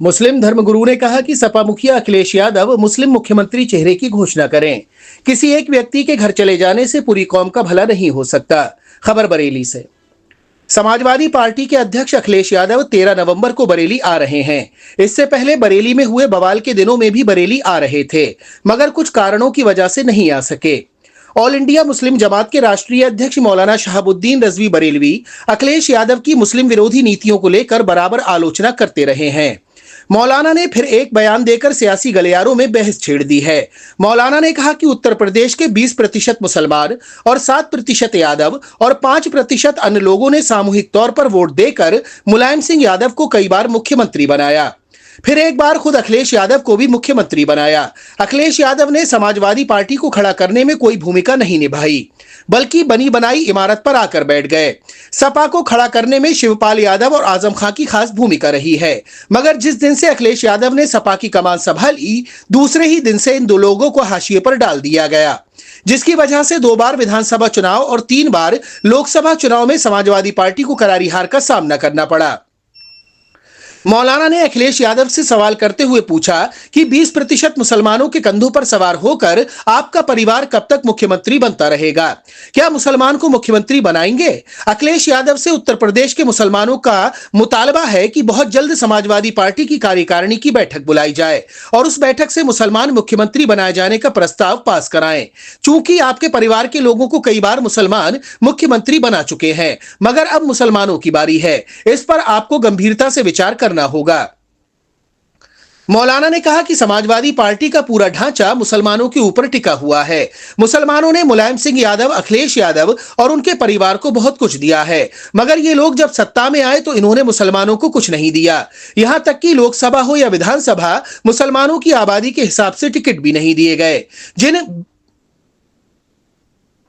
मुस्लिम धर्मगुरु ने कहा कि सपा मुखिया अखिलेश यादव मुस्लिम मुख्यमंत्री चेहरे की घोषणा करें। किसी एक व्यक्ति के घर चले जाने से पूरी कौम का भला नहीं हो सकता। खबर बरेली से। समाजवादी पार्टी के अध्यक्ष अखिलेश यादव 13 नवंबर को बरेली आ रहे हैं। इससे पहले बरेली में हुए बवाल के दिनों में भी बरेली आ रहे थे, मगर कुछ कारणों की वजह से नहीं आ सके। ऑल इंडिया मुस्लिम जमात के राष्ट्रीय अध्यक्ष मौलाना शहाबुद्दीन रजवी बरेलवी अखिलेश यादव की मुस्लिम विरोधी नीतियों को लेकर बराबर आलोचना करते रहे हैं। मौलाना ने फिर एक बयान देकर सियासी गलियारों में बहस छेड़ दी है। मौलाना ने कहा कि उत्तर प्रदेश के 20% मुसलमान और 7% यादव और 5% अन्य लोगों ने सामूहिक तौर पर वोट देकर मुलायम सिंह यादव को कई बार मुख्यमंत्री बनाया। फिर एक बार खुद अखिलेश यादव को भी मुख्यमंत्री बनाया। अखिलेश यादव ने समाजवादी पार्टी को खड़ा करने में कोई भूमिका नहीं निभाई, बल्कि बनी बनाई इमारत पर आकर बैठ गए। सपा को खड़ा करने में शिवपाल यादव और आजम खां की खास भूमिका रही है, मगर जिस दिन से अखिलेश यादव ने सपा की कमान संभाली, दूसरे ही दिन से इन दो लोगों को हाशिए पर डाल दिया गया, जिसकी वजह से 2 बार विधानसभा चुनाव और 3 बार लोकसभा चुनाव में समाजवादी पार्टी को करारी हार का सामना करना पड़ा। मौलाना ने अखिलेश यादव से सवाल करते हुए पूछा कि 20% मुसलमानों के कंधों पर सवार होकर आपका परिवार कब तक मुख्यमंत्री बनता रहेगा? क्या मुसलमान को मुख्यमंत्री बनाएंगे? अखिलेश यादव से उत्तर प्रदेश के मुसलमानों का मुतालबा है कि बहुत जल्द समाजवादी पार्टी की कार्यकारिणी की बैठक बुलाई जाए और उस बैठक से मुसलमान मुख्यमंत्री बनाए जाने का प्रस्ताव पास कराएं। चूंकि आपके परिवार के लोगों को कई बार मुसलमान मुख्यमंत्री बना चुके हैं, मगर अब मुसलमानों की बारी है। इस पर आपको गंभीरता से विचार करना होगा। मौलाना ने कहा कि समाजवादी पार्टी का पूरा ढांचा मुसलमानों के ऊपर टिका हुआ है। मुसलमानों ने मुलायम सिंह यादव, अखिलेश यादव और उनके परिवार को बहुत कुछ दिया है, मगर ये लोग जब सत्ता में आए तो इन्होंने मुसलमानों को कुछ नहीं दिया। यहां तक कि लोकसभा हो या विधानसभा, मुसलमानों की आबादी के हिसाब से टिकट भी नहीं दिए गए। जिन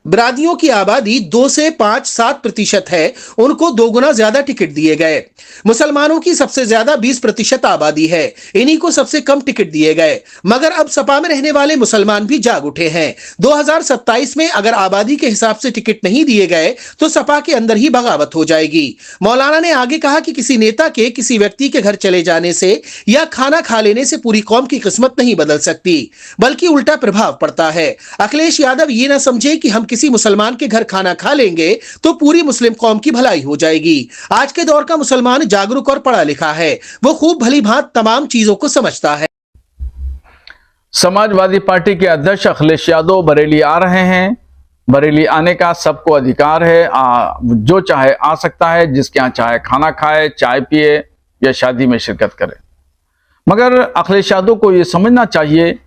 बिरादियों की आबादी 2 से 5-7% है, उनको 2 गुना ज्यादा टिकट दिए गए। मुसलमानों की सबसे ज्यादा 20% आबादी है, इन्हीं को सबसे कम टिकट दिए गए। मगर अब सपा में रहने वाले मुसलमान भी जाग उठे हैं। 2027 में अगर आबादी के हिसाब से टिकट नहीं दिए गए तो सपा के अंदर ही बगावत हो जाएगी। मौलाना ने आगे कहा कि किसी नेता के किसी व्यक्ति के घर चले जाने से या खाना खा लेने से पूरी कौम की किस्मत नहीं बदल सकती, बल्कि उल्टा प्रभाव पड़ता है। अखिलेश यादव ये ना समझे कि हम किसी मुसलमान के घर खाना खा लेंगे तो पूरी मुस्लिम कौम की भलाई हो जाएगी। आज के दौर का मुसलमान जागरूक और पढ़ा लिखा है, वो खूब भली भांत तमाम चीजों को समझता है। समाजवादी पार्टी के अध्यक्ष अखिलेश यादव बरेली आ रहे हैं। बरेली आने का सबको अधिकार है, जो चाहे आ सकता है, जिसके यहाँ चाहे खाना खाए, चाय पिए या शादी में शिरकत करे। मगर अखिलेश यादव को यह समझना चाहिए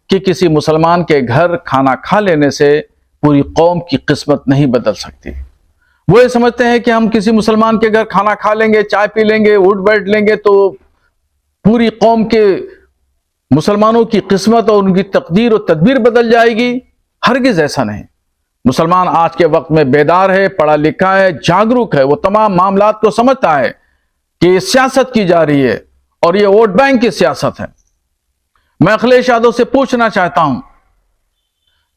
कि किसी मुसलमान के घर खाना खा लेने से पूरी कौम की किस्मत नहीं बदल सकती। वो ये समझते हैं कि हम किसी मुसलमान के घर खाना खा लेंगे, चाय पी लेंगे, उठ बैठ लेंगे तो पूरी कौम के मुसलमानों की किस्मत और उनकी तकदीर और तदबीर बदल जाएगी। हरगिज ऐसा नहीं। मुसलमान आज के वक्त में बेदार है, पढ़ा लिखा है, जागरूक है। वो तमाम मामलात को समझता है कि सियासत की जा रही है और ये वोट बैंक की सियासत है। मैं अखिलेश यादव से पूछना चाहता हूं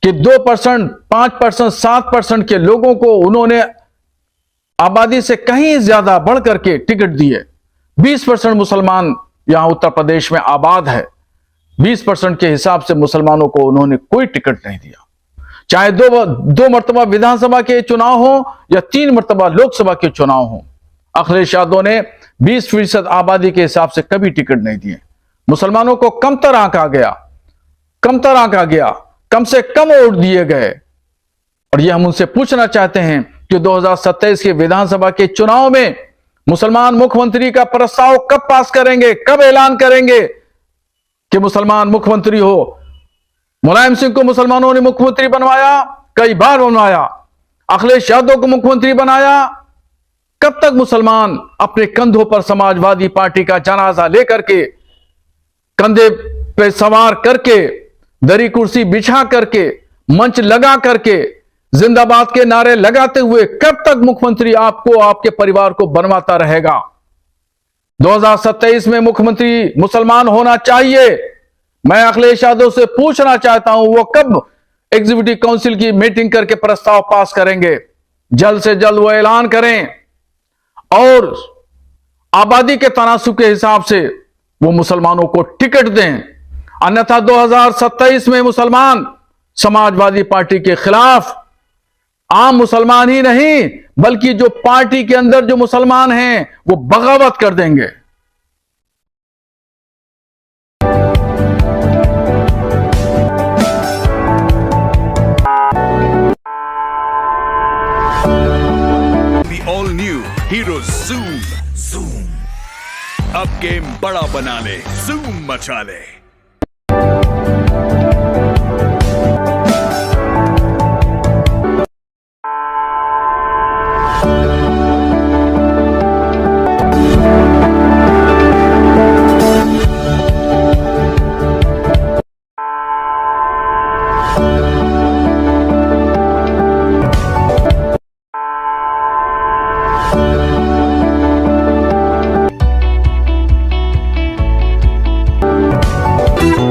कि 2%, 5%, 7% के लोगों को उन्होंने आबादी से कहीं ज्यादा बढ़ करके टिकट दिए। 20% मुसलमान यहां उत्तर प्रदेश में आबाद है। 20% के हिसाब से मुसलमानों को उन्होंने कोई टिकट नहीं दिया। चाहे दो मर्तबा विधानसभा के चुनाव हो या 3 मर्तबा लोकसभा के चुनाव हो, अखिलेश यादव ने 20% आबादी के हिसाब से कभी टिकट नहीं दिए। मुसलमानों को कमतर आंका गया, कम से कम वोट दिए गए। और यह हम उनसे पूछना चाहते हैं कि 2027 के विधानसभा के चुनाव में मुसलमान मुख्यमंत्री का प्रस्ताव कब पास करेंगे, कब ऐलान करेंगे कि मुसलमान मुख्यमंत्री हो? मुलायम सिंह को मुसलमानों ने मुख्यमंत्री बनवाया, कई बार बनवाया। अखिलेश यादव को मुख्यमंत्री बनाया। कब तक मुसलमान अपने कंधों पर समाजवादी पार्टी का जनाजा लेकर के, कंधे पे सवार करके, दरी कुर्सी बिछा करके, मंच लगा करके, जिंदाबाद के नारे लगाते हुए कब तक मुख्यमंत्री आपको, आपके परिवार को बनवाता रहेगा? 2027 में मुख्यमंत्री मुसलमान होना चाहिए। मैं अखिलेश यादव से पूछना चाहता हूं, वो कब एग्जीक्यूटिव काउंसिल की मीटिंग करके प्रस्ताव पास करेंगे? जल्द से जल्द वो ऐलान करें और आबादी के तनासुब के हिसाब से वो मुसलमानों को टिकट दें, अन्यथा 2027 में मुसलमान समाजवादी पार्टी के खिलाफ, आम मुसलमान ही नहीं बल्कि जो पार्टी के अंदर जो मुसलमान हैं वो बगावत कर देंगे। The all new Hero Zoom. अब गेम बड़ा बना ले, Zoom मचा ले।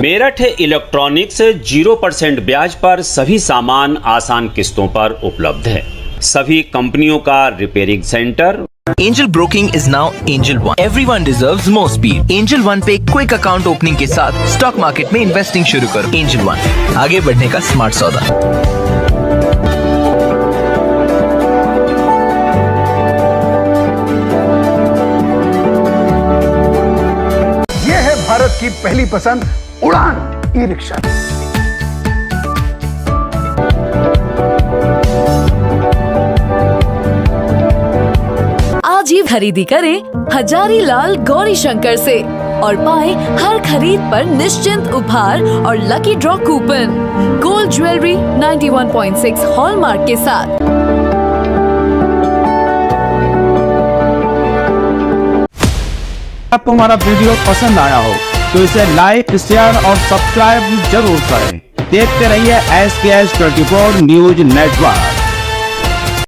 मेरठ इलेक्ट्रॉनिक्स 0% ब्याज पर सभी सामान आसान किस्तों पर उपलब्ध है। सभी कंपनियों का repairing centre. Angel Broking is now Angel One. Everyone deserves more speed. Angel One पे क्विक अकाउंट ओपनिंग के साथ स्टॉक मार्केट में इन्वेस्टिंग शुरू करो। Angel One, आगे बढ़ने का स्मार्ट सौदा। ये है भारत की पहली पसंद उड़ान ई-रिक्शा। आज ही खरीदी करें हजारीलाल गौरी शंकर से और पाएं हर खरीद पर निश्चिंत उपहार और lucky draw coupon. Gold jewellery 91.6 hallmark के साथ। आपको हमारा वीडियो पसंद आया हो तो इसे लाइक, शेयर और सब्सक्राइब जरूर करें। देखते रहिए SKS 24 न्यूज नेटवर्क।